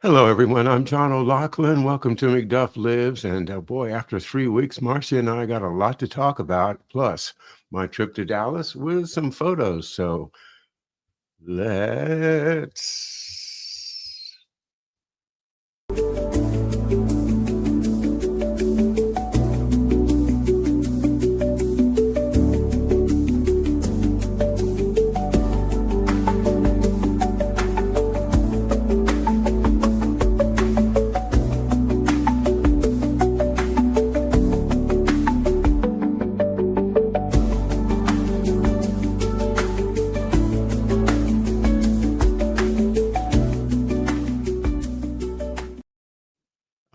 Hello, everyone. I'm John O'Loughlin. Welcome to McDuff Lives. And boy, after 3 weeks, Marcia and I got a lot to talk about, plus my trip to Dallas with some photos. So let's.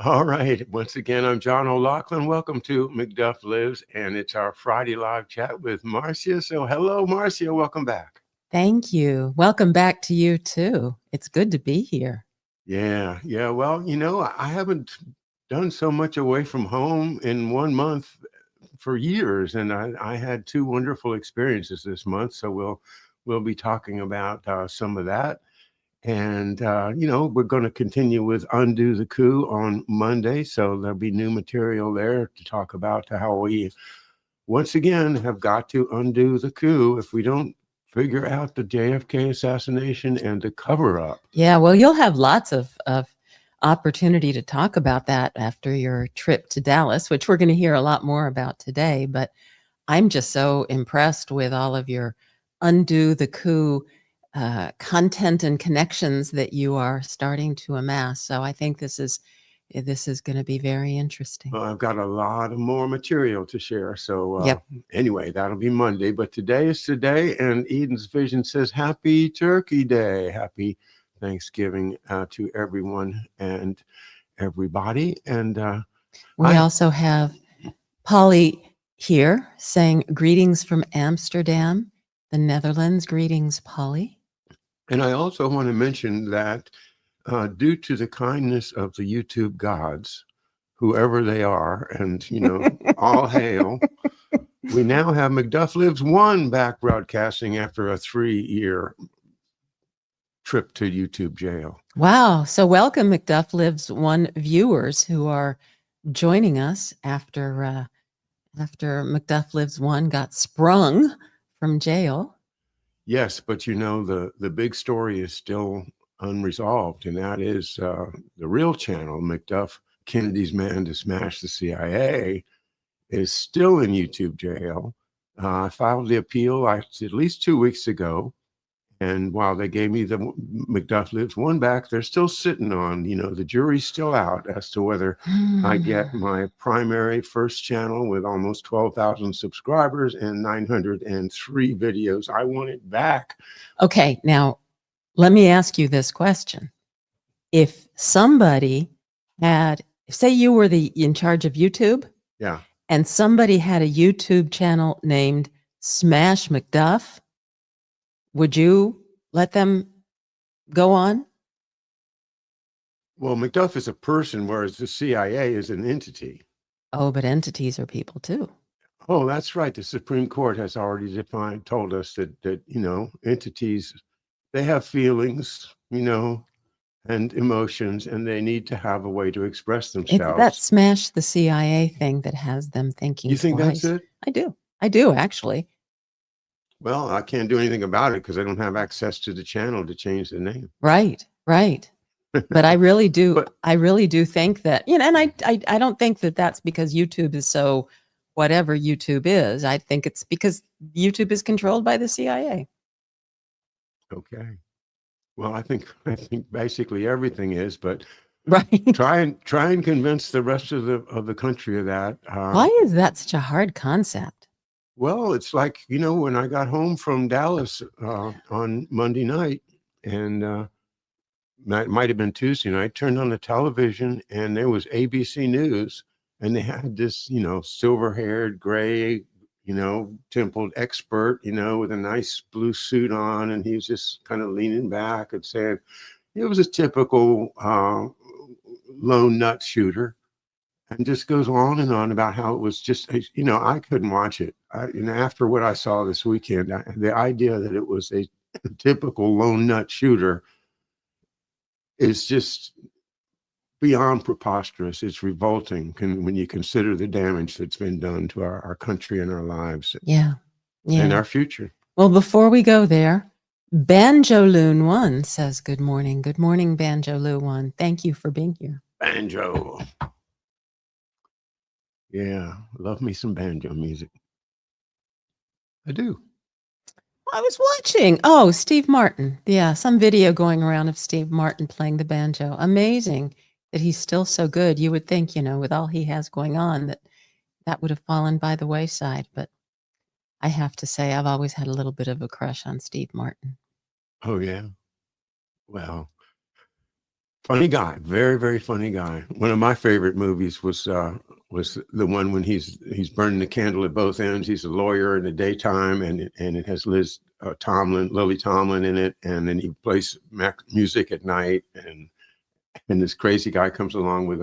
All right. Once again, I'm John O'Loughlin. Welcome to McDuff Lives, and it's our Friday live chat with Marcia. So hello, Marcia. Welcome back. Thank you. Welcome back to you too. It's good to be here. Yeah. Well, I haven't done so much away from home in 1 month for years, and I had two wonderful experiences this month. So we'll be talking about some of that. And, we're going to continue with Undo the Coup on Monday. So there'll be new material there to talk about how we, once again, have got to undo the coup if we don't figure out the JFK assassination and the cover up. Yeah, well, you'll have lots of opportunity to talk about that after your trip to Dallas, which we're going to hear a lot more about today. But I'm just so impressed with all of your Undo the Coup content and connections that you are starting to amass. So I think this is going to be very interesting. Well, I've got a lot of more material to share. So Yep. Anyway, that'll be Monday. But today is today, and Eden's Vision says Happy Turkey Day. Happy Thanksgiving to everyone and everybody. And we also have Polly here saying greetings from Amsterdam, the Netherlands. Greetings, Polly. And I also want to mention that due to the kindness of the YouTube gods, whoever they are, and, all hail, we now have McDuff Lives 1 back broadcasting after a 3-year trip to YouTube jail. Wow. So welcome, McDuff Lives 1 viewers who are joining us after McDuff Lives 1 got sprung from jail. Yes, but the big story is still unresolved, and that is the real channel, McDuff, Kennedy's Man to Smash the CIA, is still in YouTube jail. I filed the appeal at least 2 weeks ago, and while they gave me the McDuff Lives 1 back, they're still sitting on, the jury's still out as to whether I get my primary first channel with almost 12,000 subscribers and 903 videos. I want it back. Okay, now let me ask you this question. If somebody had, say you were in charge of YouTube. Yeah. And somebody had a YouTube channel named Smash McDuff, would you let them go on? Well, McDuff is a person, whereas the CIA is an entity. Oh, but entities are people too. Oh, that's right. The Supreme Court has already told us that entities, they have feelings, and emotions, and they need to have a way to express themselves. It's that Smash the CIA thing that has them thinking. You think twice. That's it? I do actually. Well, I can't do anything about it because I don't have access to the channel to change the name. Right. But I really do. I really do think that, and I don't think that that's because YouTube is so whatever YouTube is. I think it's because YouTube is controlled by the CIA. Okay. Well, I think basically everything is, but right. Try and convince the rest of the country of that. Why is that such a hard concept? Well, it's like, when I got home from Dallas on Monday night, and it might have been Tuesday night, turned on the television, and there was ABC News, and they had this, silver-haired, gray, templed expert, with a nice blue suit on, and he was just kind of leaning back and saying, it was a typical lone nut shooter, and just goes on and on about how it was just, I couldn't watch it. After what I saw this weekend, the idea that it was a typical lone nut shooter is just beyond preposterous. It's revolting when you consider the damage that's been done to our country and our lives Yeah. and Yeah. our future. Well, before we go there, Banjo Loon One says good morning. Good morning, Banjo Loon One. Thank you for being here. Banjo. Yeah, love me some banjo music. I do. I was watching. Oh, Steve Martin. Yeah, some video going around of Steve Martin playing the banjo. Amazing that he's still so good. You would think, with all he has going on, that would have fallen by the wayside. But I have to say, I've always had a little bit of a crush on Steve Martin. Oh, yeah. Well, funny guy, very, very funny guy. One of my favorite movies was the one when he's burning the candle at both ends. He's a lawyer in the daytime, and it has Lily Tomlin in it, and then he plays music at night, and this crazy guy comes along with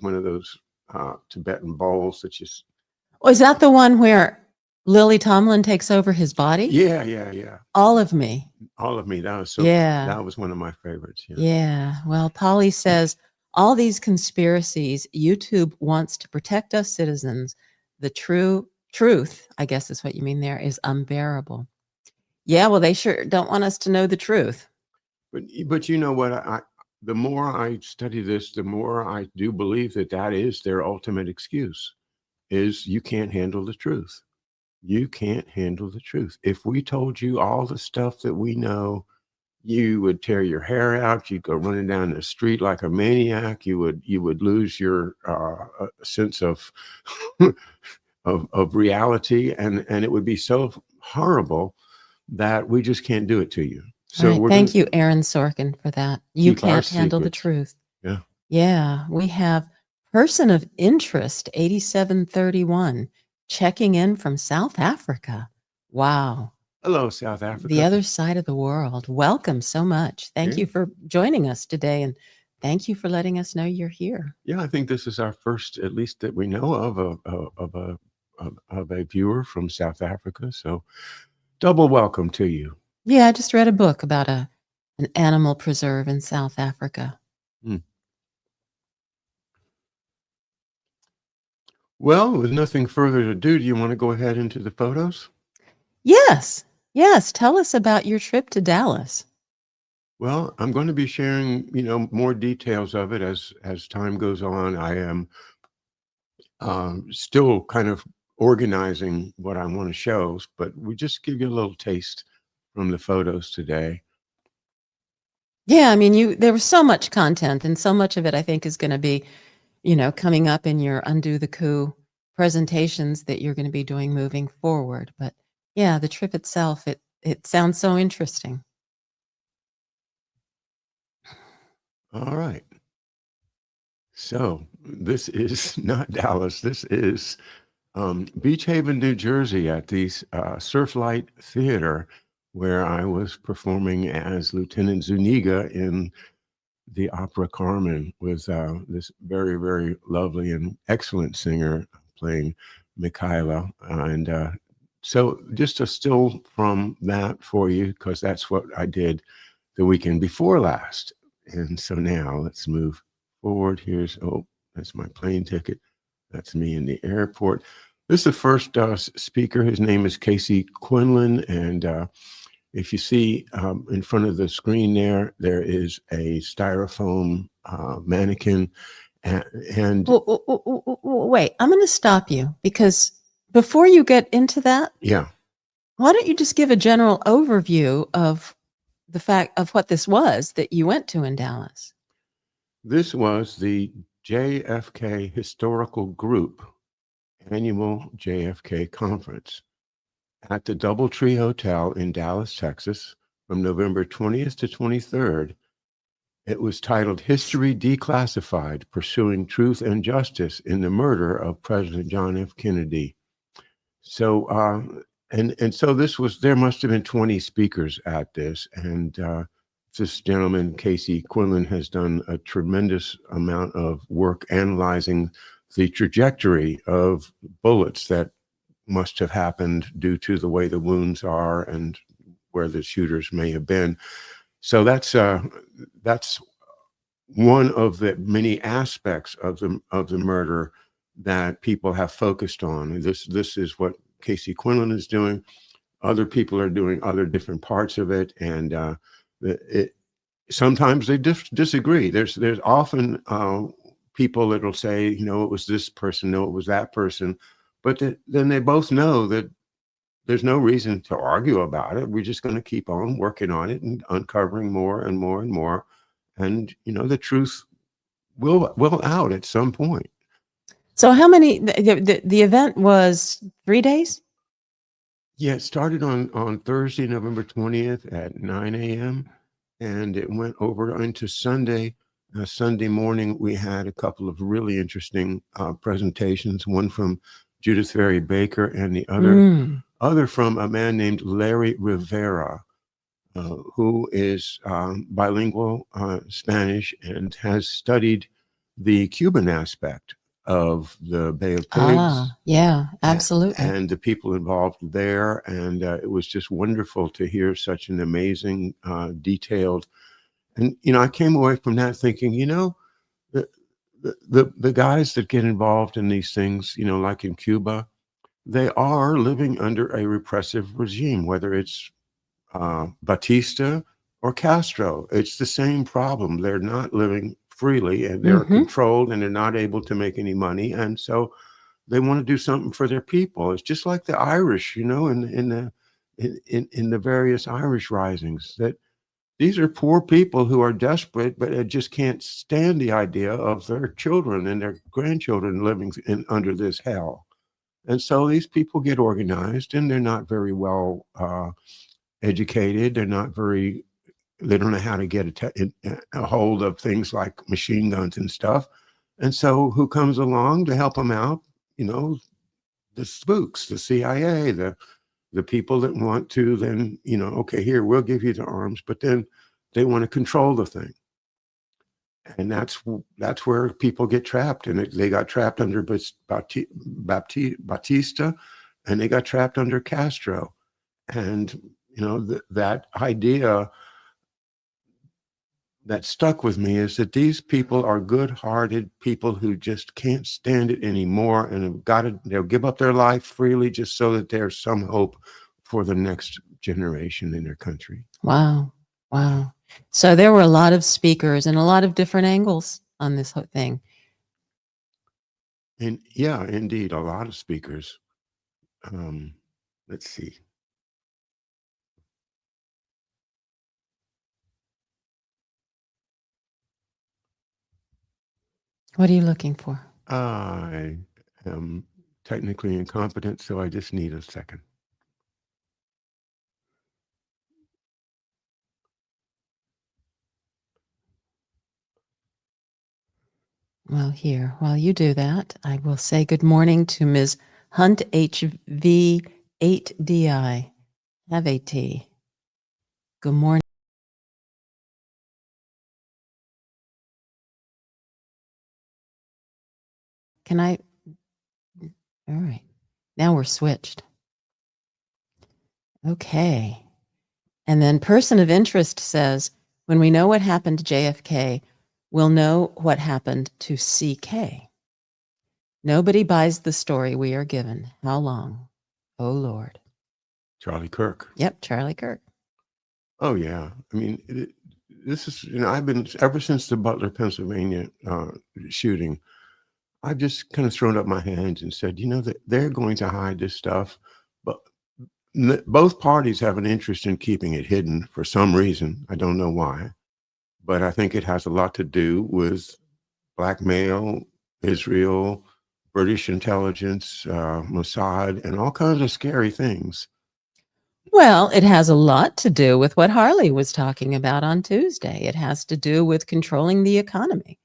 one of those Tibetan bowls that just. Was that the one where Lily Tomlin takes over his body? Yeah. All of Me. All of Me. That was that was one of my favorites. Yeah. Well, Polly says all these conspiracies, YouTube wants to protect us citizens. The truth, I guess is what you mean there, is unbearable. Yeah, well, they sure don't want us to know the truth. But you know what? The more I study this, the more I do believe that is their ultimate excuse, is you can't handle the truth. You can't handle the truth. If we told you all the stuff that we know, you would tear your hair out. You'd go running down the street like a maniac. You would lose your sense of of reality, and it would be so horrible that we just can't do it to you. So thank you, Aaron Sorkin, for that. You can't handle the truth. Yeah. Yeah. We have person of interest 8731 checking in from South Africa. Wow. Hello, South Africa. The other side of the world. Welcome so much. Thank you for joining us today, and thank you for letting us know you're here. Yeah, I think this is our first, at least that we know of a viewer from South Africa. So double welcome to you. Yeah, I just read a book about an animal preserve in South Africa. Well, with nothing further to do you want to go ahead into the photos? Yes. Tell us about your trip to Dallas. Well, I'm going to be sharing, more details of it as time goes on. I am still kind of organizing what I want to show, but we just give you a little taste from the photos today. Yeah, I mean, there was so much content, and so much of it I think is going to be, coming up in your Undo the Coup presentations that you're going to be doing moving forward. But yeah, the trip itself, it sounds so interesting. All right. So this is not Dallas. This is Beach Haven, New Jersey, at the Surflight Theater, where I was performing as Lieutenant Zuniga in the opera Carmen, with this very, very lovely and excellent singer playing Michaela. And so just a still from that for you, because that's what I did the weekend before last. And so now let's move forward. That's my plane ticket. That's me in the airport. This is the first speaker. His name is Casey Quinlan. And if you see in front of the screen there is a styrofoam mannequin. And wait, I'm going to stop you, because before you get into that, why don't you just give a general overview of the fact of what this was that you went to in Dallas? This was the JFK Historical Group annual JFK conference at the DoubleTree Hotel in Dallas, Texas, from November 20th to 23rd. It was titled History Declassified: Pursuing Truth and Justice in the Murder of President John F. Kennedy. So, and so there must have been 20 speakers at this. And this gentleman, Casey Quinlan, has done a tremendous amount of work analyzing the trajectory of bullets that must have happened due to the way the wounds are and where the shooters may have been. So that's one of the many aspects of the murder that people have focused on. And this is what Casey Quinlan is doing. Other people are doing other different parts of it, and it, sometimes they disagree. There's often people that'll say, you know, it was this person, no, it was that person, but then they both know that there's no reason to argue about it. We're just going to keep on working on it and uncovering more and more and more, and you know, the truth will out at some point. So how many, the event was 3 days? Yeah, it started on Thursday, November 20th at 9 a.m. and it went over into Sunday. Sunday morning, we had a couple of really interesting presentations. One from Judith Ferry Baker, and the other from a man named Larry Rivera, who is bilingual Spanish and has studied the Cuban aspect of the Bay of Pigs. Yeah, absolutely. And the people involved there. And it was just wonderful to hear such an amazing, detailed, and, you know, I came away from that thinking, you know, the guys that get involved in these things, you know, like in Cuba, they are living under a repressive regime, whether it's Batista or Castro. It's the same problem. They're not living freely, and they're controlled, and they're not able to make any money. And so they want to do something for their people. It's just like the Irish, you know, in the various Irish risings, that these are poor people who are desperate, but just can't stand the idea of their children and their grandchildren living under this hell. And so these people get organized, and they're not very well educated. They don't know how to get a hold of things like machine guns and stuff. And so who comes along to help them out? You know, the spooks, the CIA, the people that want to then, you know, okay, here, we'll give you the arms, but then they want to control the thing. And that's where people get trapped. And they got trapped under Batista, and they got trapped under Castro. And, you know, that idea that stuck with me is that these people are good-hearted people who just can't stand it anymore, and they'll give up their life freely just so that there's some hope for the next generation in their country. Wow. So there were a lot of speakers and a lot of different angles on this whole thing. And yeah, indeed, a lot of speakers. Let's see. What are you looking for? I am technically incompetent, so I just need a second. Well, here, while you do that, I will say good morning to Ms. Hunt HV8DI. Have a tea. Good morning. Can I? All right. Now we're switched. Okay. And then person of interest says, when we know what happened to JFK, we'll know what happened to CK. Nobody buys the story we are given. How long? Oh, Lord. Charlie Kirk. Yep, Charlie Kirk. Oh, yeah. I mean, this is, you know, I've been, ever since the Butler, Pennsylvania shooting, I've just kind of thrown up my hands and said, you know, that they're going to hide this stuff, but both parties have an interest in keeping it hidden for some reason. I don't know why, but I think it has a lot to do with blackmail, Israel, British intelligence, Mossad, and all kinds of scary things. Well, it has a lot to do with what Harley was talking about on Tuesday. It has to do with controlling the economy.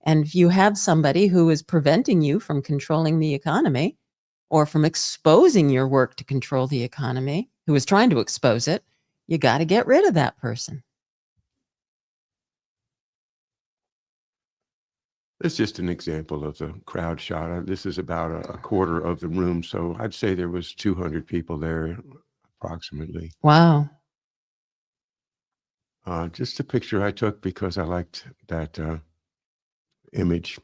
And if you have somebody who is preventing you from controlling the economy or from exposing your work to control the economy, who is trying to expose it, you got to get rid of that person. It's just an example of the crowd shot. This is about a quarter of the room, so I'd say there was 200 people there approximately. Wow. Just a picture I took because I liked that image.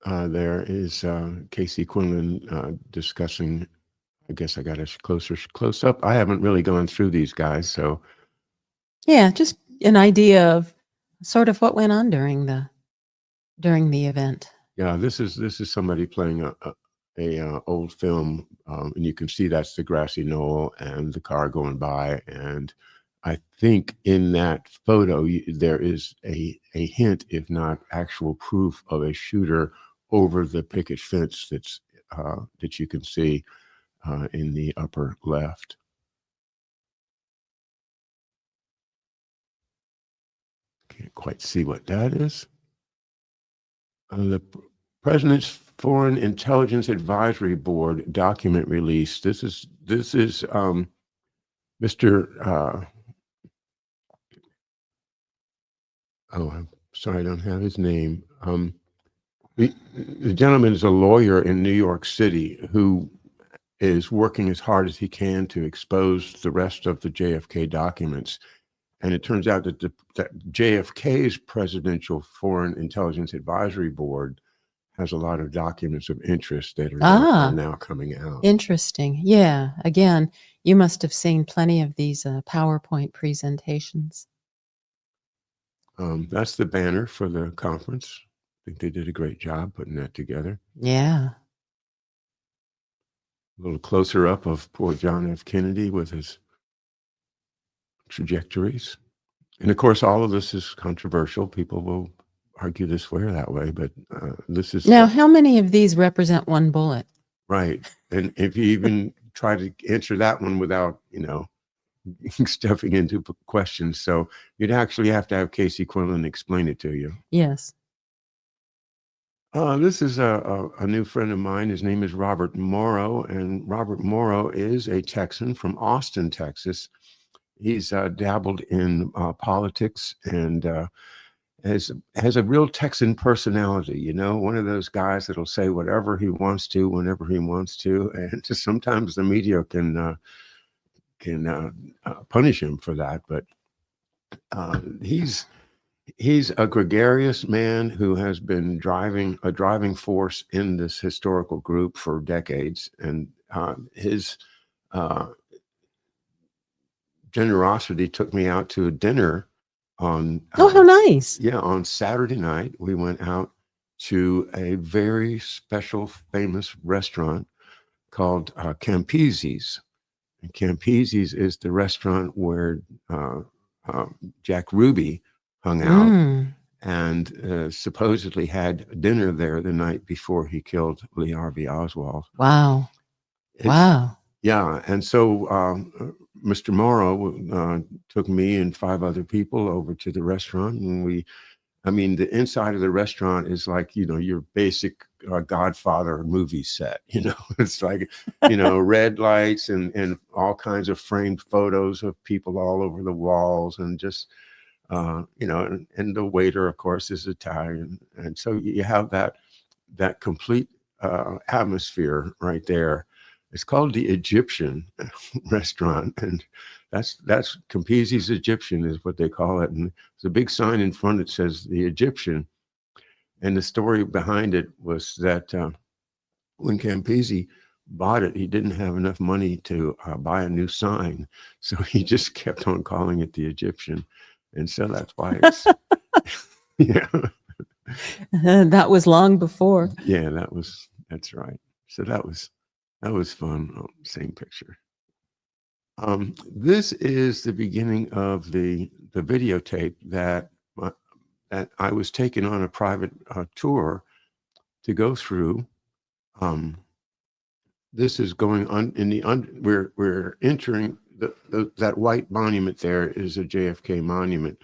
There is Casey Quinlan discussing. I guess I got a close up. I haven't really gone through these guys, so Yeah, just an idea of sort of what went on during the event. yeah, this is somebody playing a old film, and you can see that's the grassy knoll and the car going by. And I think in that photo there is a hint, if not actual proof, of a shooter over the picket fence that you can see in the upper left. Can't quite see what that is. The President's Foreign Intelligence Advisory Board document release. This is Mr. Oh, I'm sorry, I don't have his name. The gentleman is a lawyer in New York City who is working as hard as he can to expose the rest of the JFK documents. And it turns out that that JFK's Presidential Foreign Intelligence Advisory Board has a lot of documents of interest that are now coming out. Interesting. Yeah. Again, you must have seen plenty of these PowerPoint presentations. That's the banner for the conference. I think they did a great job putting that together. Yeah. A little closer up of poor John F. Kennedy with his trajectories. And of course, all of this is controversial. People will argue this way or that way, but this is... Now, how many of these represent one bullet? Right. And if you even try to answer that one without, stuffing into questions. So you'd actually have to have Casey Quinlan explain it to you. Yes. This is a new friend of mine. His name is Robert Morrow, and Robert Morrow is a Texan from Austin, Texas. He's dabbled in politics and has a real Texan personality, one of those guys that'll say whatever he wants to, whenever he wants to. And just sometimes the media can punish him for that. But he's a gregarious man who has been a driving force in this historical group for decades. And his generosity took me out to a dinner on how nice. Yeah, on Saturday night we went out to a very special, famous restaurant called Campese's. And Campese's is the restaurant where Jack Ruby hung out and supposedly had dinner there the night before he killed Lee Harvey Oswald. Wow. Wow. Yeah, and so Mr. Morrow took me and 5 other people over to the restaurant, and the inside of the restaurant is like, your basic Godfather movie set, it's like, red lights and all kinds of framed photos of people all over the walls, and just, and the waiter, of course, is Italian. And so you have that complete atmosphere right there. It's called the Egyptian restaurant, and that's Campese's Egyptian is what they call it. And there's a big sign in front that says the Egyptian. And the story behind it was that when Campese bought it, he didn't have enough money to buy a new sign, so he just kept on calling it the Egyptian, and so that's why it's yeah. That was long before. Yeah, that's right. So that was fun. Oh, same picture. This is the beginning of the videotape that I was taken on a private tour to go through. This is going on in the we're entering that white monument. There is a JFK monument,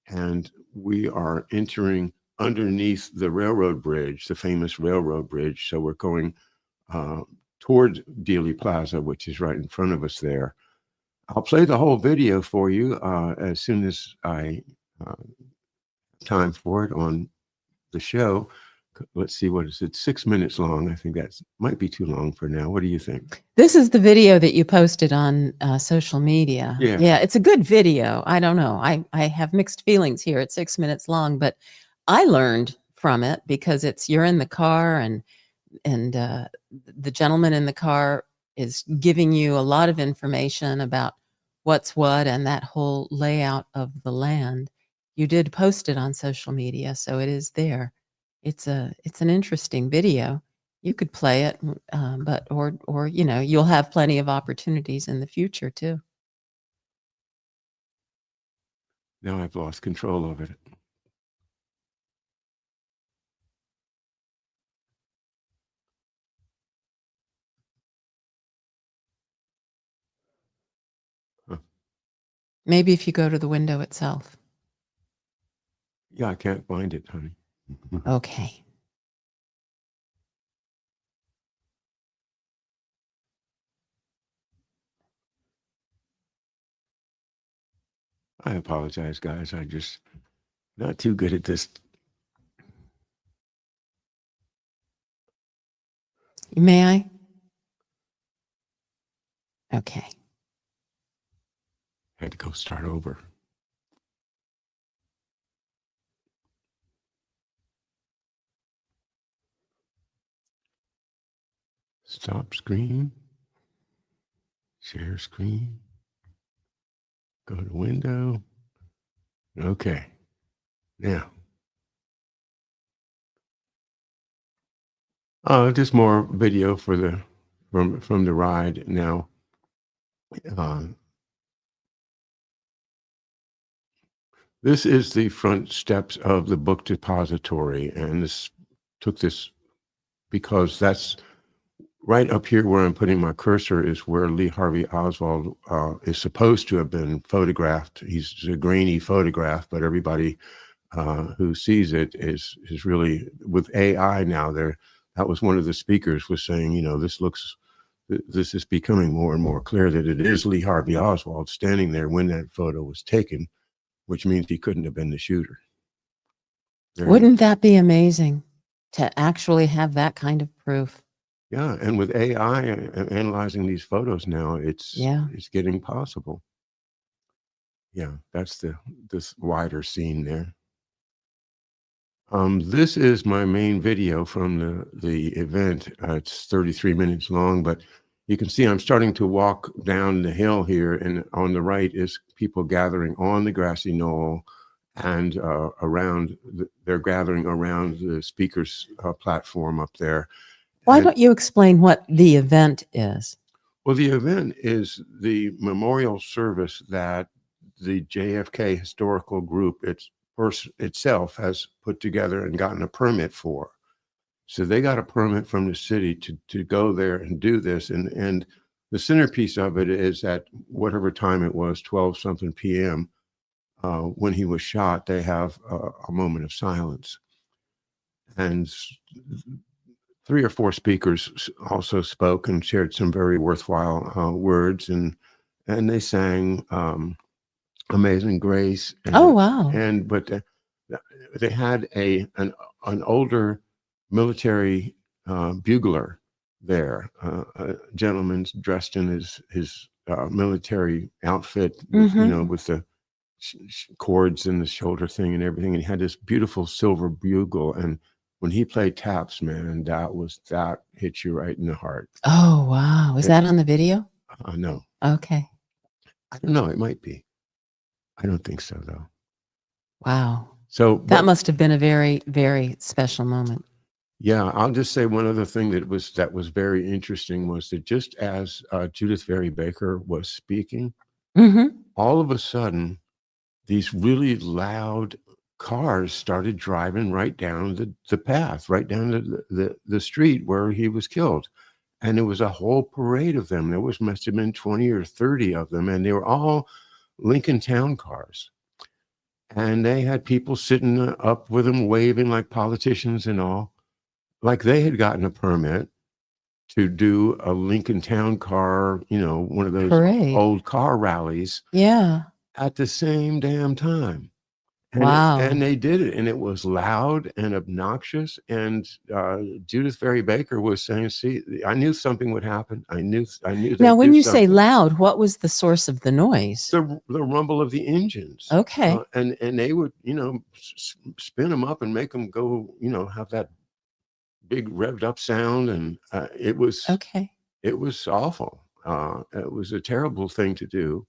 and we are entering underneath the railroad bridge, the famous railroad bridge. So we're going toward Dealey Plaza, which is right in front of us there. I'll play the whole video for you as soon as I time for it on the show. let's see, what is it? 6 minutes long. I think that's might be too long for now. What do you think? This is the video that you posted on social media. Yeah. Yeah, it's a good video. I don't know. I have mixed feelings here. It's 6 minutes long, but I learned from it because you're in the car and the gentleman in the car is giving you a lot of information about what's what and that whole layout of the land. You did post it on social media, so it is there. It's an interesting video. You could play it, but or you'll have plenty of opportunities in the future too. Now I've lost control of it. Huh. Maybe if you go to the window itself. Yeah, I can't find it, honey. Okay. I apologize, guys. I just not too good at this. May I? Okay. Had to go start over. Stop screen. Share screen. Go to window. Okay. Now. Just more video for from the ride now. This is the front steps of the book depository, and this took this because that's right up here where I'm putting my cursor is where Lee Harvey Oswald is supposed to have been photographed. He's a grainy photograph, but everybody who sees it is really with AI now. That was one of the speakers was saying, this is becoming more and more clear that it is Lee Harvey Oswald standing there when that photo was taken, which means he couldn't have been the shooter. Wouldn't that be amazing to actually have that kind of proof? Yeah, and with AI analyzing these photos now, it's getting possible. Yeah, that's this wider scene there. This is my main video from the event. It's 33 minutes long, but you can see I'm starting to walk down the hill here, and on the right is people gathering on the grassy knoll, and they're gathering around the speaker's platform up there. Why don't you explain what the event is? Well, the event is the memorial service that the JFK Historical Group itself has put together and gotten a permit for. So they got a permit from the city to go there and do this. And the centerpiece of it is at whatever time it was, 12-something p.m., when he was shot, they have a moment of silence. And 3 or 4 speakers also spoke and shared some very worthwhile words, and they sang Amazing Grace. Oh, wow. But they had an older military bugler there, a gentleman dressed in his military outfit, with the cords and the shoulder thing and everything. And he had this beautiful silver bugle, and when he played taps, man, that hit you right in the heart. Oh, wow. Is that on the video? No. Okay. I don't know. It might be. I don't think so, though. Wow. So that must have been a very, very special moment. Yeah, I'll just say one other thing that was very interesting was that just as Judith Vary Baker was speaking, all of a sudden, these really loud cars started driving right down the path, right down the street where he was killed. And it was a whole parade of them. There must have been 20 or 30 of them, and they were all Lincoln Town cars. And they had people sitting up with them, waving like politicians and all, like they had gotten a permit to do a Lincoln Town car, one of those parade. Old car rallies. Yeah. At the same damn time. Wow. And they did it, and it was loud and obnoxious. And Judith Berry Baker was saying, "See, I knew something would happen. I knew Now, they'd when do you say something." loud, what was the source of the noise? The rumble of the engines. Okay. And they would, spin them up and make them go, have that big revved up sound, and Okay. it was awful. It was a terrible thing to do,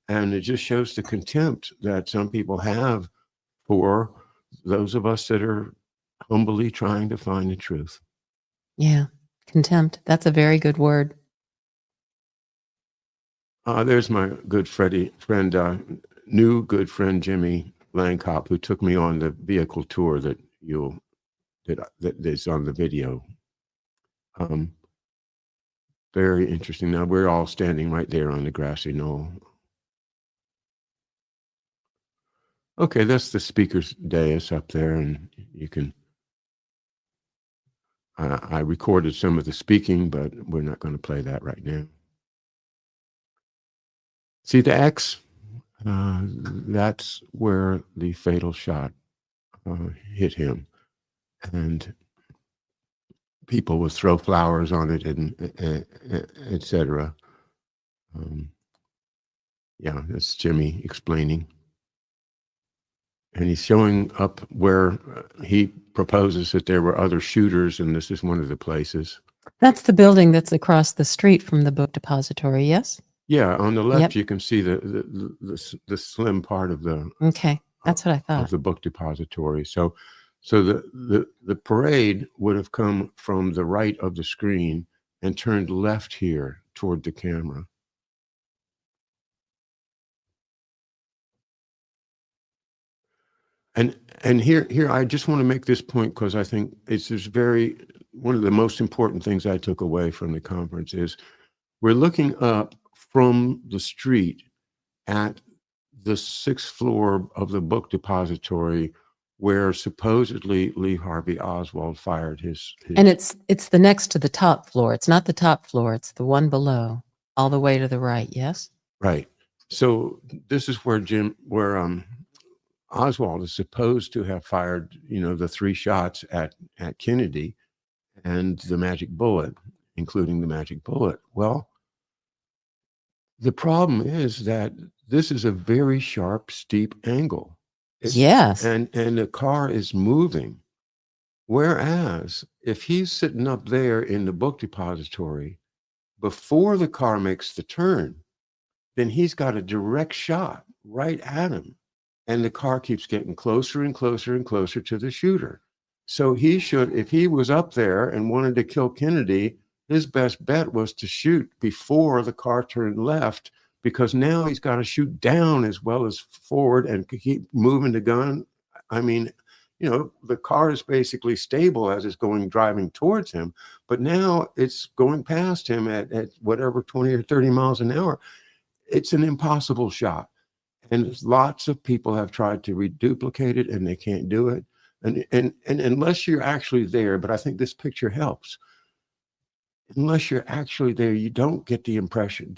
and it just shows the contempt that some people have for those of us that are humbly trying to find the truth. Yeah. Contempt. That's a very good word. There's my good friend, new good friend Jimmy Langkop, who took me on the vehicle tour that is on the video. Very interesting. Now we're all standing right there on the grassy knoll. Okay, that's the speaker's dais up there, and you can. I recorded some of the speaking, but we're not going to play that right now. See the X? That's where the fatal shot hit him, and people would throw flowers on it, and etc. Yeah, that's Jimmy explaining. And he's showing up where he proposes that there were other shooters, and this is one of the places. That's the building that's across the street from the book depository, yes? Yeah, on the left, Yep. you can see the slim part of the Okay, that's what I of thought. the book depository. So the parade would have come from the right of the screen and turned left here toward the camera. And here I just want to make this point, because I think it's just one of the most important things I took away from the conference is we're looking up from the street at the 6th floor of the book depository, where supposedly Lee Harvey Oswald fired his And it's the next to the top floor. It's not the top floor. It's the one below, all the way to the right. Yes. Right. So this is where Oswald is supposed to have fired, the 3 shots at Kennedy and the magic bullet, including the magic bullet. Well, the problem is that this is a very sharp, steep angle. Yes. And the car is moving. Whereas if he's sitting up there in the book depository before the car makes the turn, then he's got a direct shot right at him. And the car keeps getting closer and closer and closer to the shooter. So he should, if he was up there and wanted to kill Kennedy, his best bet was to shoot before the car turned left, because now he's got to shoot down as well as forward and keep moving the gun. I mean, the car is basically stable as it's driving towards him, but now it's going past him at whatever, 20 or 30 miles an hour. It's an impossible shot. And lots of people have tried to reduplicate it, and they can't do it. And unless you're actually there, but I think this picture helps. Unless you're actually there, you don't get the impression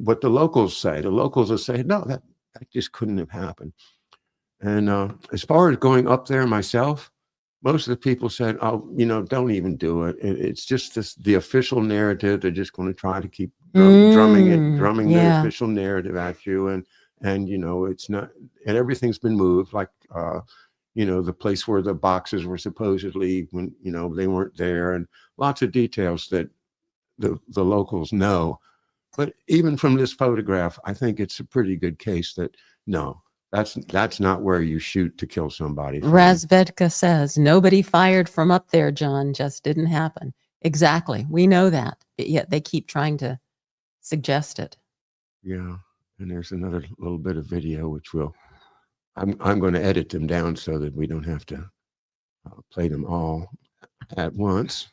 what the locals say. The locals will say, no, that just couldn't have happened. And as far as going up there myself, most of the people said, oh, don't even do it. It's just the official narrative. They're just going to try to keep drumming the official narrative at you. And it's not, and everything's been moved, like, the place where the boxes were supposedly, when, they weren't there, and lots of details that the locals know. But even from this photograph, I think it's a pretty good case that no, that's not where you shoot to kill somebody. Razvedka says, nobody fired from up there, John. Just didn't happen. Exactly. We know that, but yet they keep trying to suggest it. Yeah. And there's another little bit of video, which I'm going to edit them down so that we don't have to play them all at once.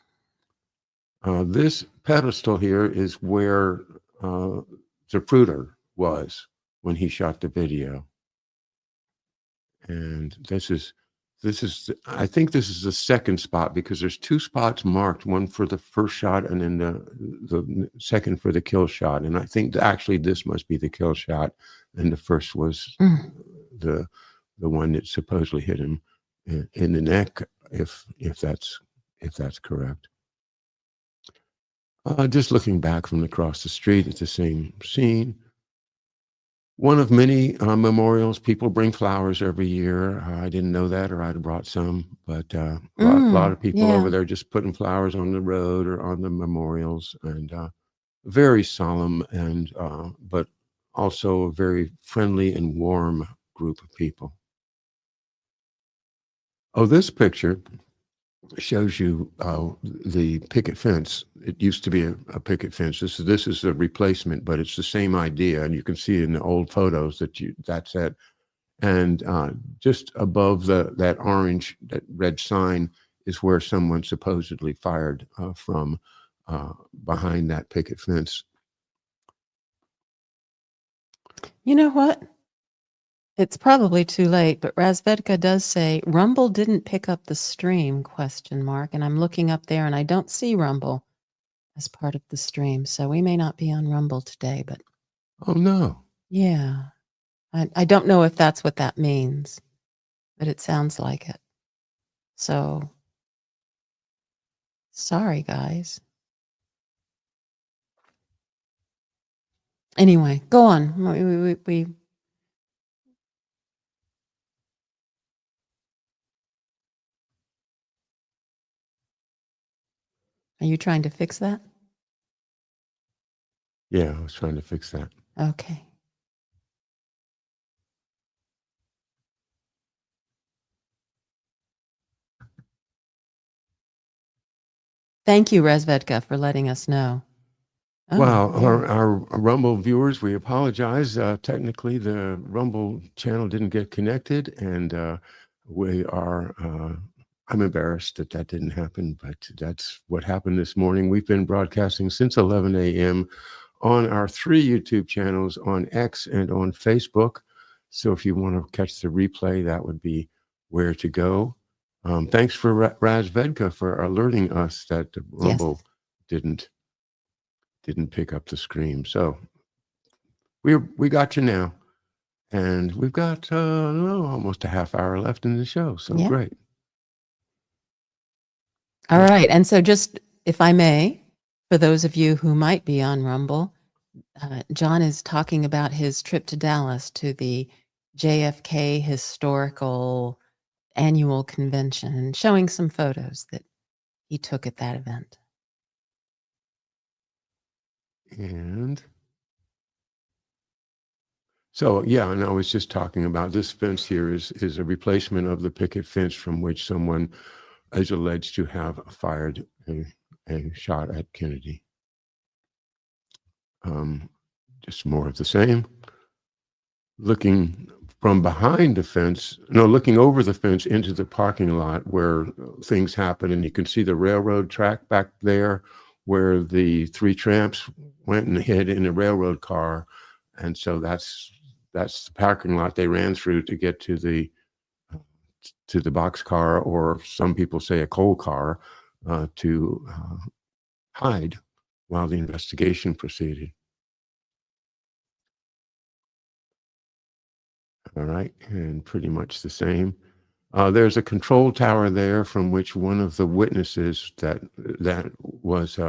This pedestal here is where Zapruder was when he shot the video. And I think this is the second spot, because there's 2 spots marked, one for the first shot and then the second for the kill shot. And I think actually this must be the kill shot, and the first was the the one that supposedly hit him in the neck, if that's correct. Just looking back from across the street at the same scene. One of many memorials. People bring flowers every year. I didn't know that, or I'd have brought some. But a lot of people over there just putting flowers on the road or on the memorials, and very solemn, and but also a very friendly and warm group of people. Oh, this picture shows you the picket fence. It used to be a picket fence. This is a replacement, but it's the same idea, and you can see in the old photos that's it. And just above that red sign is where someone supposedly fired from behind that picket fence. You know what? It's probably too late, but Razvedka does say Rumble didn't pick up the stream, ? And I'm looking up there and I don't see Rumble as part of the stream. So we may not be on Rumble today, but oh no. Yeah. I don't know if that's what that means, but it sounds like it. So sorry, guys. Anyway, go on. We Are you trying to fix that? Yeah, I was trying to fix that. Okay. Thank you, Razvedka, for letting us know. Oh, Wow, yeah. our Rumble viewers, we apologize. Technically, the Rumble channel didn't get connected, and we are. I'm embarrassed that didn't happen, but that's what happened this morning. We've been broadcasting since 11 a.m. on our 3 YouTube channels, on X and on Facebook. So if you want to catch the replay, that would be where to go. Thanks for Razvedka for alerting us that the Rumble didn't pick up the stream. So we got you now, and we've got almost a half hour left in the show. So great. All right. And so just, if I may, for those of you who might be on Rumble, John is talking about his trip to Dallas to the JFK Historical Annual Convention and showing some photos that he took at that event. And so, yeah, and I was just talking about this fence here is a replacement of the picket fence from which someone is alleged to have fired a shot at Kennedy. Just more of the same. Looking from behind the fence, looking over the fence into the parking lot where things happen, and you can see the railroad track back there where the 3 tramps went and hid in a railroad car. And so that's the parking lot they ran through to get to the boxcar, or some people say a coal car, to hide while the investigation proceeded. All right, and pretty much the same. There's a control tower there from which one of the witnesses that was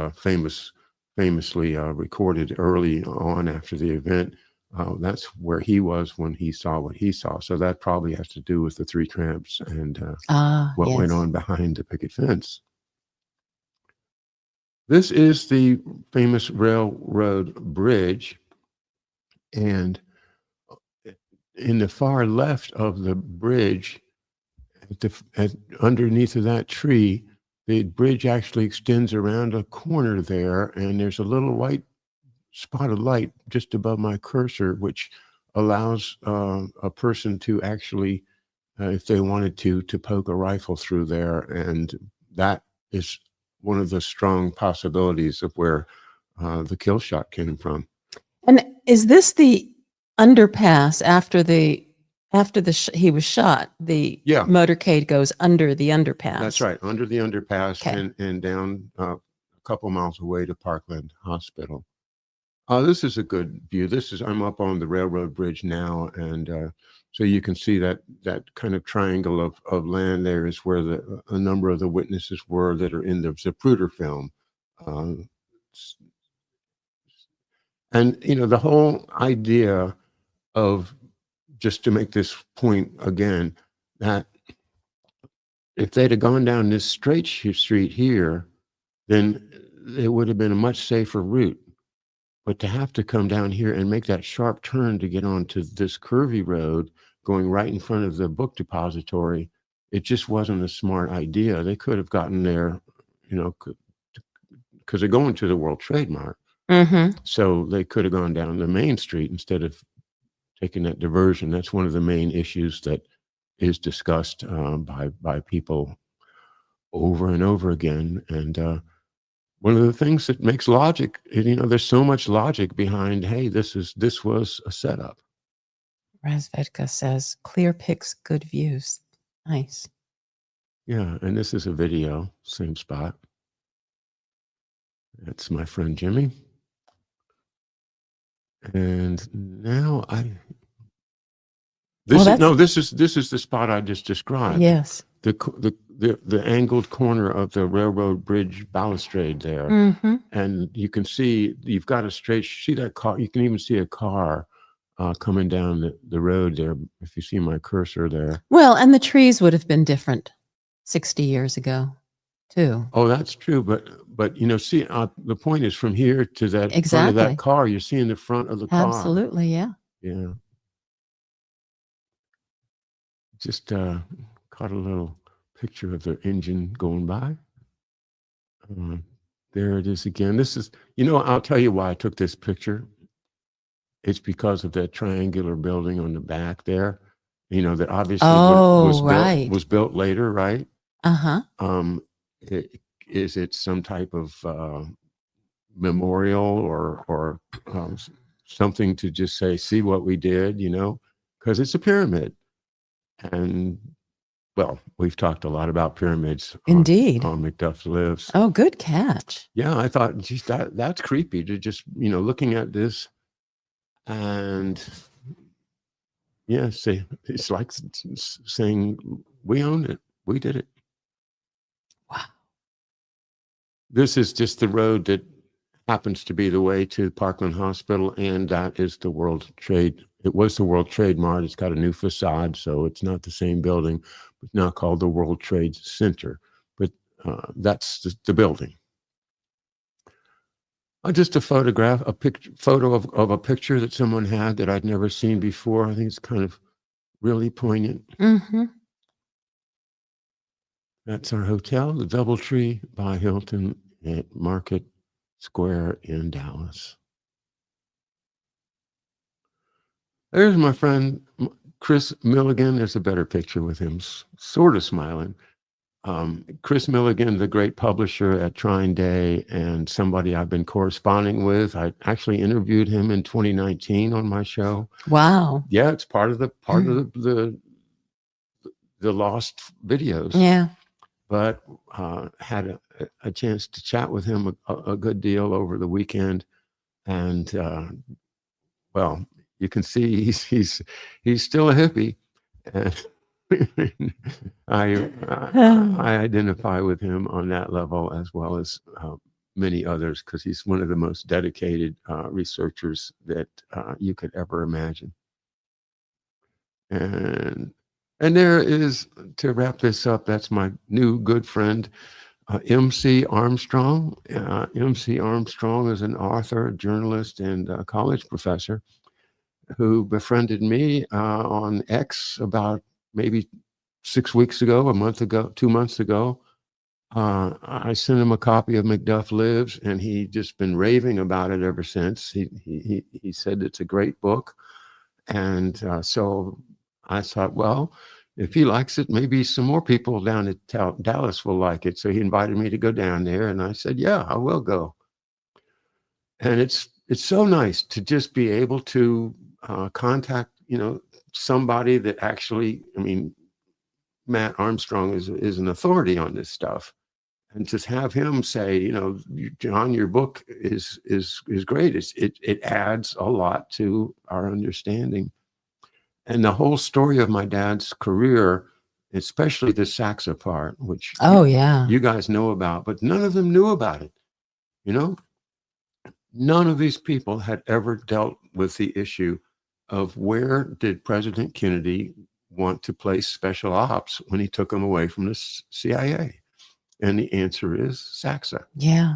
famously recorded early on after the event. That's where he was when he saw what he saw. So that probably has to do with the 3 tramps and what went on behind the picket fence. This is the famous railroad bridge, and in the far left of the bridge, underneath of that tree, the bridge actually extends around a corner there, and there's a little white spot of light just above my cursor, which allows a person to actually, if they wanted to poke a rifle through there, and that is one of the strong possibilities of where the kill shot came from. And is this the underpass after he was shot? The motorcade goes under the underpass. That's right, under the underpass, and down a couple miles away to Parkland Hospital. This is a good view. I'm up on the railroad bridge now, and so you can see that kind of triangle of land there is where a number of the witnesses were that are in the Zapruder film. Um, and the whole idea of, just to make this point again, that if they'd have gone down this straight street here, then it would have been a much safer route. But to have to come down here and make that sharp turn to get onto this curvy road going right in front of the book depository, it just wasn't a smart idea. They could have gotten there, because they're going to the World Trade Mart. Mm-hmm. So they could have gone down the main street instead of taking that diversion. That's one of the main issues that is discussed by people over and over again. And one of the things that makes logic, there's so much logic behind, hey, this was a setup. Razvedka says, clear pics, good views. Nice. Yeah, and this is a video, same spot. That's my friend Jimmy. And now this is the spot I just described. Yes. The angled corner of the railroad bridge balustrade there. Mm-hmm. And you can see, you've got a see that car, you can even see a car coming down the road there, if you see my cursor there. Well, and the trees would have been different 60 years ago, too. Oh, that's true. But see, the point is, from here to that Exactly. front of that car, you're seeing the front of the car. Absolutely, yeah. Yeah. Just caught a little picture of the engine going by. There it is again. This is, I'll tell you why I took this picture. It's because of that triangular building on the back there, that obviously was built later, right? Uh-huh. Is it some type of memorial or something to just say, see what we did, because it's a pyramid. And well, we've talked a lot about pyramids. Indeed. On McDuff Lives. Oh, good catch. Yeah, I thought, geez, that's creepy to just, looking at this and say, it's like saying, we owned it. We did it. Wow. This is just the road that happens to be the way to Parkland Hospital, and that is the World Trade. It was the World Trade Mart. It's got a new facade, so it's not the same building. It's now called the World Trade Center, but that's the building. Just a photo of a picture that someone had that I'd never seen before. I think it's kind of really poignant. Mm-hmm. That's our hotel, the Doubletree by Hilton at Market Square in Dallas. There's my friend Chris Milligan. There's a better picture with him sort of smiling. Chris Milligan, the great publisher at Trine Day, and somebody I've been corresponding with. I actually interviewed him in 2019 on my show. Wow. Yeah, it's part of the lost videos. Yeah. But had a chance to chat with him a good deal over the weekend, and well, you can see he's still a hippie, and I identify with him on that level, as well as many others, because he's one of the most dedicated researchers that you could ever imagine. And there is, to wrap this up, that's my new good friend, MC Armstrong. MC Armstrong is an author, journalist, and college professor who befriended me on X about maybe 6 weeks ago, a month ago, 2 months ago. I sent him a copy of McDuff Lives, and he just been raving about it ever since. He said it's a great book. And so I thought, well, if he likes it, maybe some more people down at Dallas will like it. So he invited me to go down there, and I said, yeah, I will go. And it's so nice to just be able to contact, somebody that actually, Matt Armstrong is an authority on this stuff. and just have him say, John, your book is great. It adds a lot to our understanding. And the whole story of my dad's career, especially the saxa part, which Oh, yeah. you guys know about, but none of them knew about it. None of these people had ever dealt with the issue of where did President Kennedy want to place special ops when he took them away from the CIA? And the answer is saxa. Yeah.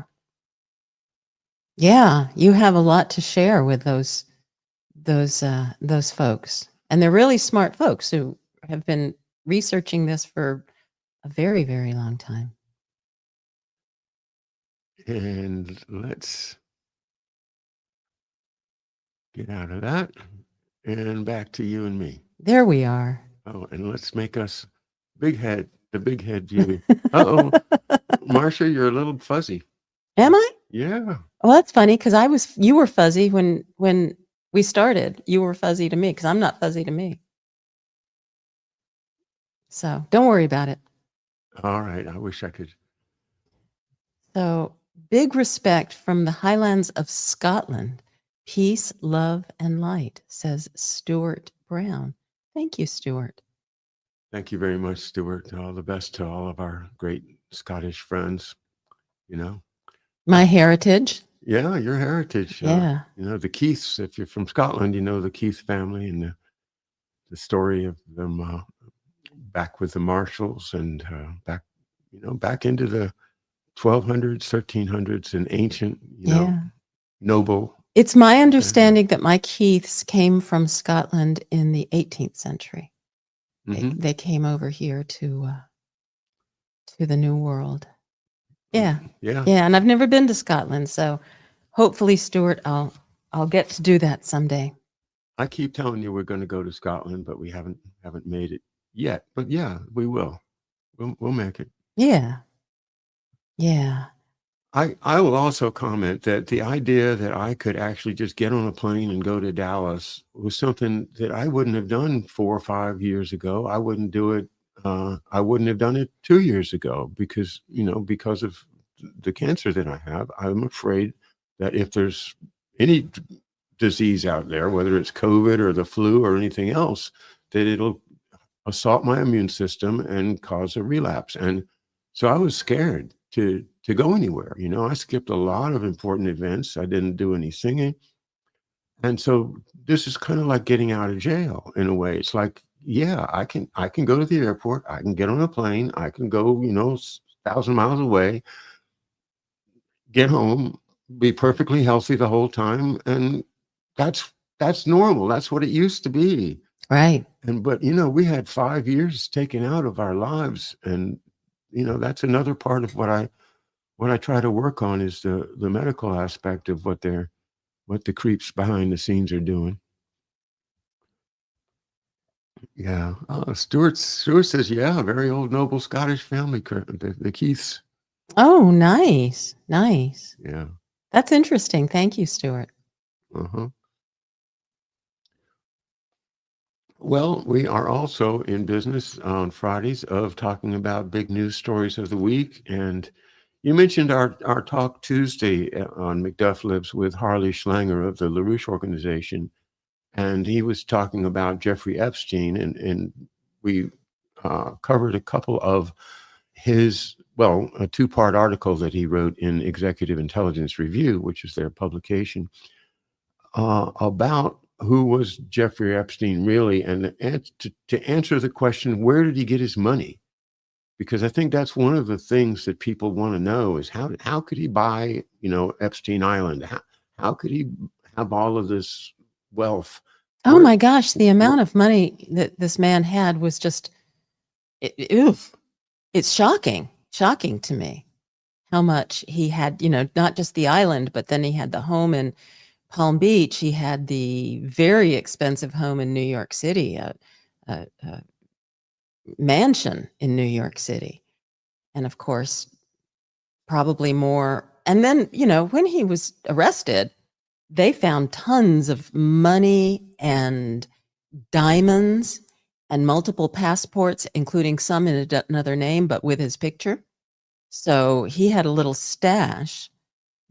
Yeah. You have a lot to share with those folks. And they're really smart folks who have been researching this for a very, very long time. And let's get out of that and back to you and me. There we are. Oh, and let's make us the big head view. Uh-oh. Marcia, you're a little fuzzy. Am I? Yeah. Well, that's funny because you were fuzzy when we started. You were fuzzy to me because I'm not fuzzy to me. So don't worry about it. All right. I wish I could. So big respect from the Highlands of Scotland. Peace, love, and light, says Stuart Brown. Thank you, Stuart. Thank you very much, Stuart. All the best to all of our great Scottish friends. My heritage. Yeah, your heritage. Yeah. The Keiths, if you're from Scotland, the Keith family and the story of them back with the Marshalls and back into the 1200s, 1300s, and ancient, noble. It's my understanding that my Keiths came from Scotland in the 18th century. Mm-hmm. They came over here to the New World. Yeah. Yeah. Yeah. And I've never been to Scotland. So hopefully, Stuart, I'll get to do that someday. I keep telling you we're going to go to Scotland, but we haven't made it yet. But yeah, we will. We'll make it. Yeah. Yeah. I will also comment that the idea that I could actually just get on a plane and go to Dallas was something that I wouldn't have done 4 or 5 years ago. I wouldn't do it. I wouldn't have done it 2 years ago because of the cancer that I have. I'm afraid that if there's any disease out there, whether it's COVID or the flu or anything else, that it'll assault my immune system and cause a relapse. And so I was scared to go anywhere. I skipped a lot of important events. I didn't do any singing. And so this is kind of like getting out of jail in a way. It's like, yeah, I can go to the airport. I can get on a plane. I can go, 1,000 miles away, get home, be perfectly healthy the whole time. And that's normal. That's what it used to be. Right. But we had 5 years taken out of our lives. And, that's another part of what I try to work on is the medical aspect of what the creeps behind the scenes are doing. Yeah. Stuart says, yeah, very old noble Scottish family, the Keiths. Oh, nice. Nice. Yeah. That's interesting. Thank you, Stuart. Uh-huh. Well, we are also in business on Fridays of talking about big news stories of the week. And you mentioned our talk Tuesday on McDuff Lives with Harley Schlanger of the LaRouche organization. And he was talking about Jeffrey Epstein. And we covered a couple of his, a 2-part article that he wrote in Executive Intelligence Review, which is their publication, about who was Jeffrey Epstein really, and to answer the question, where did he get his money? Because I think that's one of the things that people want to know is how could he buy, Epstein Island? How could he have all of this wealth? Oh my gosh, the amount of money that this man had was just, it's shocking to me how much he had, not just the island, but then he had the home in Palm Beach. He had the very expensive home in New York City, a mansion in New York City. And of course, probably more. And then, when he was arrested, they found tons of money and diamonds and multiple passports, including some in another name, but with his picture. So he had a little stash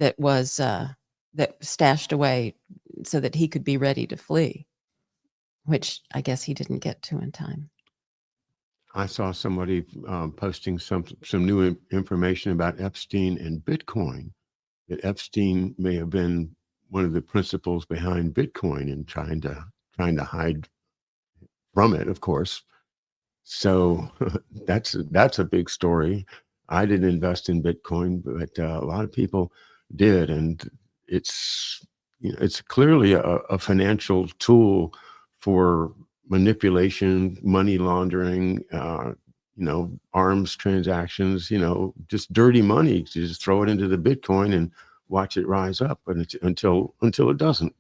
that was that stashed away so that he could be ready to flee, which I guess he didn't get to in time. I saw somebody posting some new information about Epstein and Bitcoin. That Epstein may have been one of the principals behind Bitcoin and trying to hide from it, of course. So that's a big story. I didn't invest in Bitcoin, but a lot of people did, and it's it's clearly a financial tool for manipulation, money laundering, arms transactions, just dirty money. You just throw it into the Bitcoin and watch it rise up, but until it doesn't.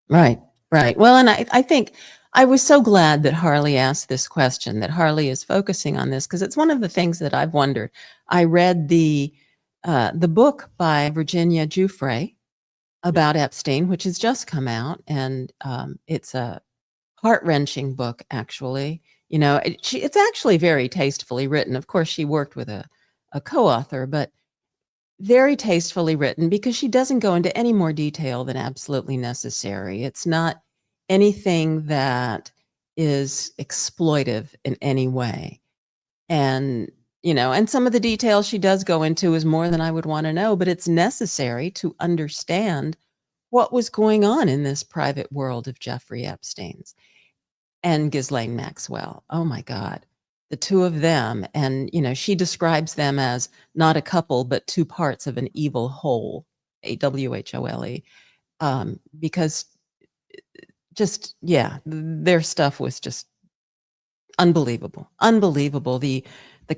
Right, right. Well, and I think I was so glad that Harley asked this question, that Harley is focusing on this, because it's one of the things that I've wondered. I read the book by Virginia Giuffre about Epstein, which has just come out, and it's a heart-wrenching book, actually. It's actually very tastefully written. Of course, she worked with a co-author, but very tastefully written, because she doesn't go into any more detail than absolutely necessary. It's not anything that is exploitive in any way. And, and some of the details she does go into is more than I would want to know, but it's necessary to understand what was going on in this private world of Jeffrey Epstein's and Ghislaine Maxwell. Oh my God. The two of them. And, she describes them as not a couple, but two parts of an evil whole, AWHOLE, because just, yeah, their stuff was just unbelievable. Unbelievable. The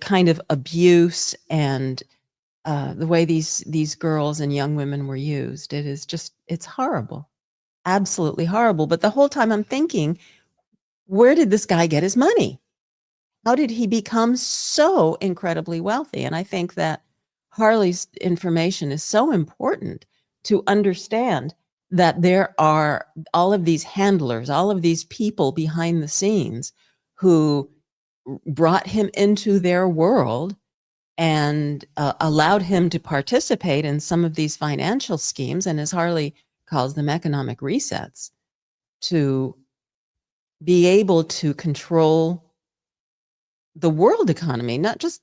kind of abuse and the way these girls and young women were used. It's horrible. Absolutely horrible. But the whole time I'm thinking, where did this guy get his money? How did he become so incredibly wealthy? And I think that Harley's information is so important to understand that there are all of these handlers, all of these people behind the scenes who brought him into their world and allowed him to participate in some of these financial schemes, and as Harley calls them, economic resets, to be able to control the world economy, not just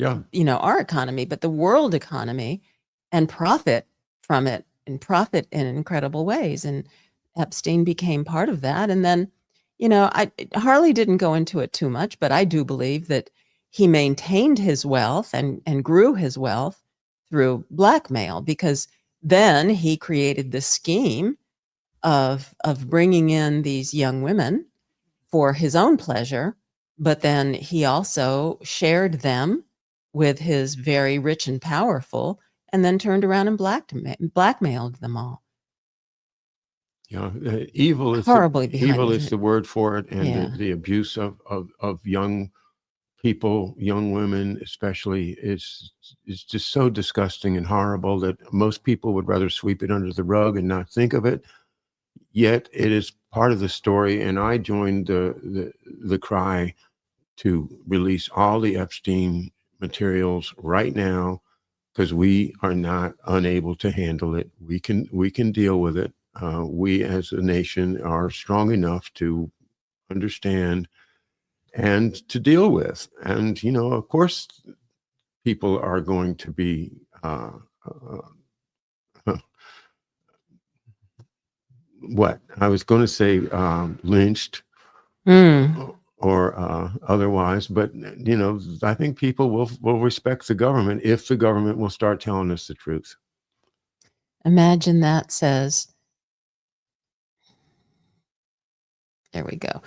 our economy, but the world economy, and profit from it, and profit in incredible ways. And Epstein became part of that. And then, Harley didn't go into it too much, but I do believe that he maintained his wealth and grew his wealth through blackmail, because then he created this scheme of bringing in these young women for his own pleasure, but then he also shared them with his very rich and powerful, and then turned around and blackmailed them all. Evil is Horribly evil behind is the word for it, and Yeah. the abuse of young people, young women especially, is just so disgusting and horrible that most people would rather sweep it under the rug and not think of it. Yet it is part of the story, and I joined the cry to release all the Epstein materials right now, because we are not unable to handle it. We can deal with it. We as a nation are strong enough to understand and to deal with. And of course, people are going to be what I was going to say, lynched or otherwise. But I think people will respect the government if the government will start telling us the truth. Imagine that says, there we go.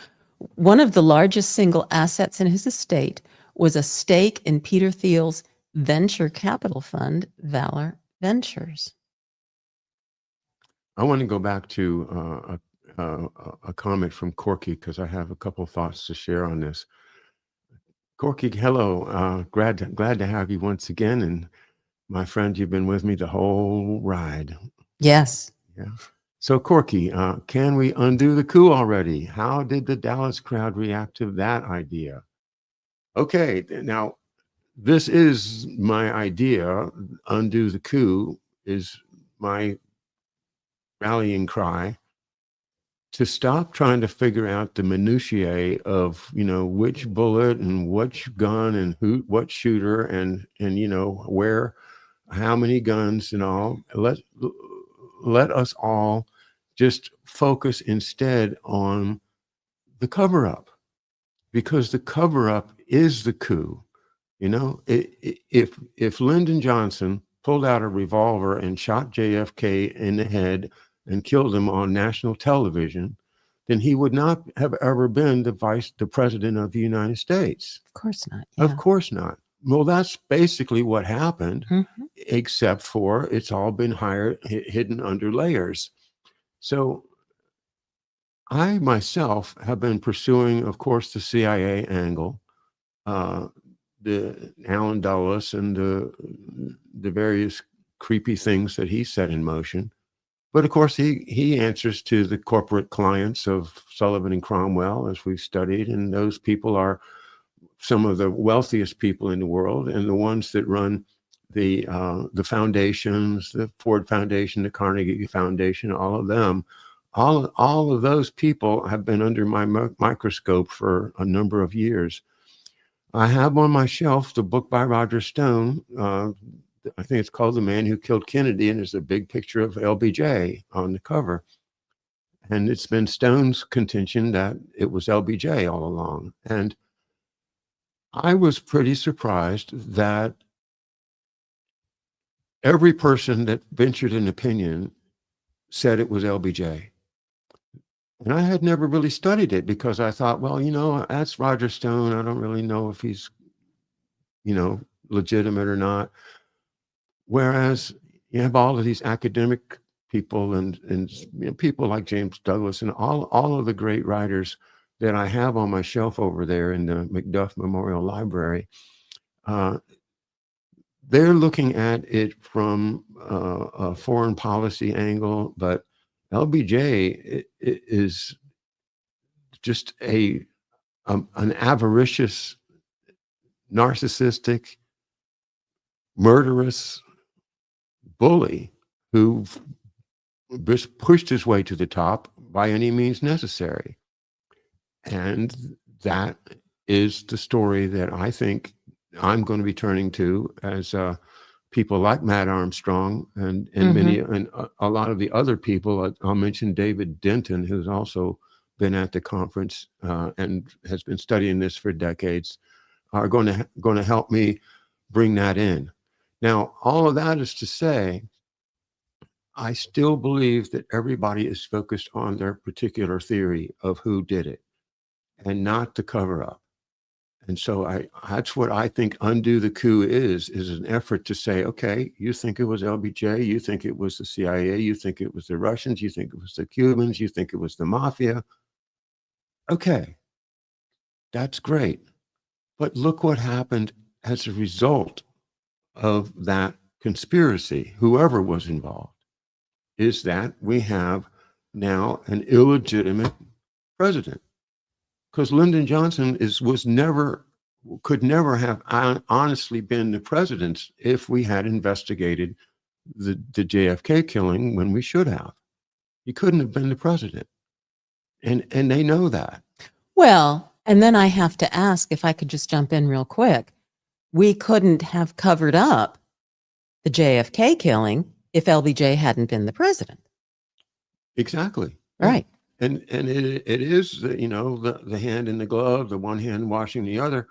One of the largest single assets in his estate was a stake in Peter Thiel's venture capital fund, Valor Ventures. I want to go back to a comment from Corky, because I have a couple of thoughts to share on this. Corky, hello. Glad to have you once again. And my friend, you've been with me the whole ride. Yes. Yeah. So Corky, can we undo the coup already? How did the Dallas crowd react to that idea? Okay, now this is my idea. Undo the coup is my rallying cry to stop trying to figure out the minutiae of, which bullet and which gun and who, what shooter and where, how many guns and all. Let us all just focus instead on the cover up, because the cover up is the coup. If Lyndon Johnson pulled out a revolver and shot JFK in the head and killed him on national television, then he would not have ever been the president of the United States. Of course not. Of Yeah. course not. Well, that's basically what happened, except for it's all been hidden under layers. So I myself have been pursuing, of course, the CIA angle, the Alan Dulles and the various creepy things that he set in motion. But of course, he answers to the corporate clients of Sullivan and Cromwell, as we've studied, and those people are some of the wealthiest people in the world, and the ones that run the foundations, the Ford Foundation, the Carnegie Foundation, all of them. All of those people have been under my microscope for a number of years. I have on my shelf the book by Roger Stone. I think it's called The Man Who Killed Kennedy, and there's a big picture of LBJ on the cover. And it's been Stone's contention that it was LBJ all along. And I was pretty surprised that every person that ventured an opinion said it was LBJ. And I had never really studied it because I thought, well, that's Roger Stone. I don't really know if he's, legitimate or not. Whereas you have all of these academic people and people like James Douglas and all of the great writers that I have on my shelf over there in the McDuff Memorial Library. They're looking at it from a foreign policy angle, but LBJ is just an avaricious, narcissistic, murderous bully who pushed his way to the top by any means necessary. And that is the story that I think I'm going to be turning to as people like Matt Armstrong and many and a lot of the other people. I'll mention David Denton, who's also been at the conference and has been studying this for decades, are going to help me bring that in. Now, all of that is to say, I still believe that everybody is focused on their particular theory of who did it and not the cover up. And so that's what I think Undo the Coup is an effort to say, okay, you think it was LBJ, you think it was the CIA, you think it was the Russians, you think it was the Cubans, you think it was the mafia. Okay, that's great. But look what happened as a result of that conspiracy, whoever was involved, is that we have now an illegitimate president. Because Lyndon Johnson could never have honestly been the president if we had investigated the JFK killing when we should have. He couldn't have been the president. And they know that. Well, and then I have to ask, if I could just jump in real quick. We couldn't have covered up the JFK killing if LBJ hadn't been the president. Exactly. Right. And it is, the hand in the glove, the one hand washing the other.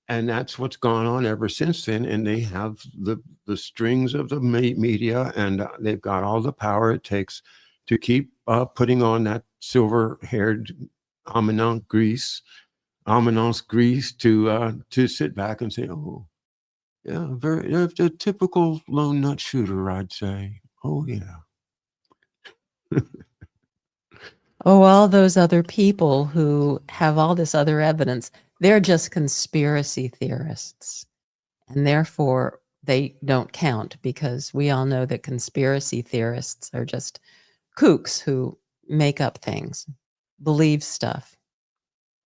And that's what's gone on ever since then. And they have the strings of the media, and they've got all the power it takes to keep putting on that silver-haired Amanance grease to sit back and say, oh, yeah, a typical lone nut shooter, I'd say. Oh, yeah. Oh, all those other people who have all this other evidence, they're just conspiracy theorists. And therefore, they don't count, because we all know that conspiracy theorists are just kooks who make up things, believe stuff.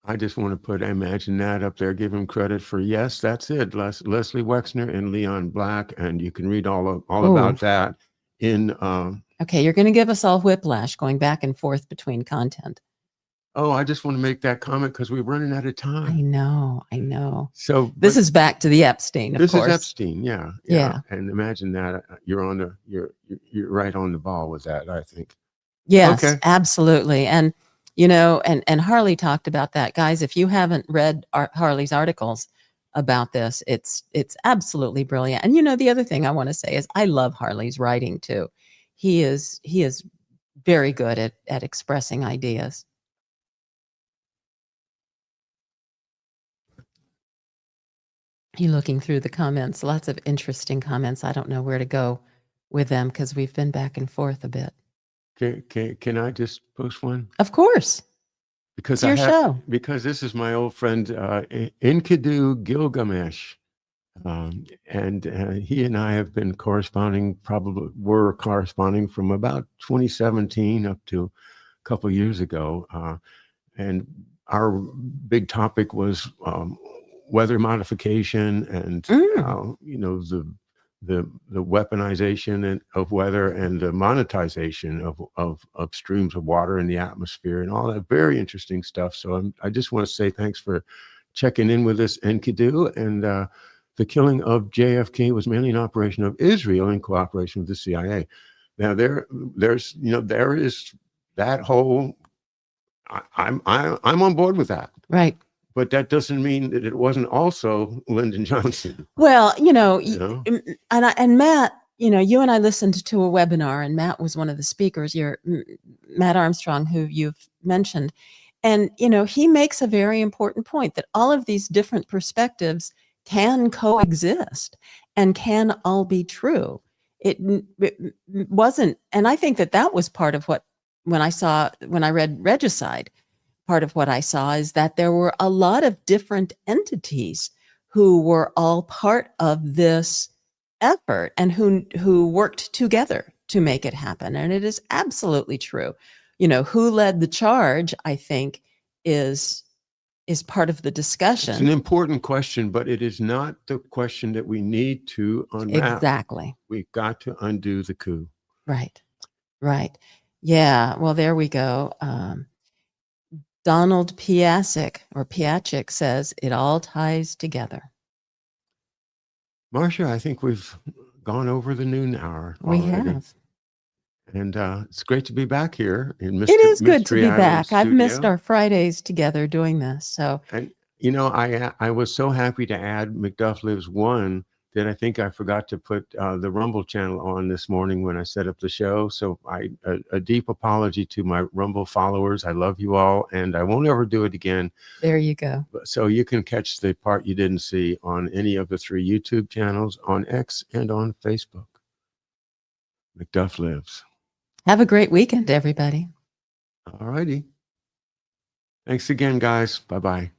I just want to imagine that up there, give him credit for, yes, that's it. Leslie Wexner and Leon Black. And you can read all about that in, okay, you're going to give us all whiplash going back and forth between content. Oh, I just want to make that comment because we're running out of time. I know. So this is back to the Epstein, of course. This is Epstein, yeah. And imagine that you're right on the ball with that, I think. Yes, okay. Absolutely. And and Harley talked about that. Guys, if you haven't read Harley's articles about this, it's absolutely brilliant. And the other thing I want to say is I love Harley's writing too. He is very good at expressing ideas. You looking through the comments, lots of interesting comments. I don't know where to go with them because we've been back and forth a bit. Can I just post one? Of course. Because it's your show. Because this is my old friend Enkidu Gilgamesh. And he and I have been corresponding, were corresponding from about 2017 up to a couple of years ago. And our big topic was weather modification and the weaponization of weather and the monetization of streams of water in the atmosphere and all that very interesting stuff. So I just want to say thanks for checking in with us, Enkidu. And the killing of JFK was mainly an operation of Israel in cooperation with the CIA. Now there is that whole. I'm on board with that. Right. But that doesn't mean that it wasn't also Lyndon Johnson. Well, and Matt, you and I listened to a webinar, and Matt was one of the speakers. You're Matt Armstrong, who you've mentioned. And, he makes a very important point that all of these different perspectives can coexist and can all be true. It wasn't, and I think that was part of what, when I read Regicide, part of what I saw is that there were a lot of different entities who were all part of this effort and who worked together to make it happen. And it is absolutely true. Who led the charge, I think, is part of the discussion. It's an important question, but it is not the question that we need to unwrap. Exactly. We've got to undo the coup. Right. Yeah. Well, there we go. Donald Piacic says it all ties together. Marcia, I think we've gone over the noon hour already. We have. And it's great to be back here in It is good to be Island back. Studio. I've missed our Fridays together doing this. So, and I was so happy to add McDuff Lives 1 that I think I forgot to put the Rumble channel on this morning when I set up the show. So a deep apology to my Rumble followers. I love you all, and I won't ever do it again. There you go. So you can catch the part you didn't see on any of the 3 YouTube channels, on X and on Facebook. McDuff Lives. Have a great weekend, everybody. All righty. Thanks again, guys. Bye-bye.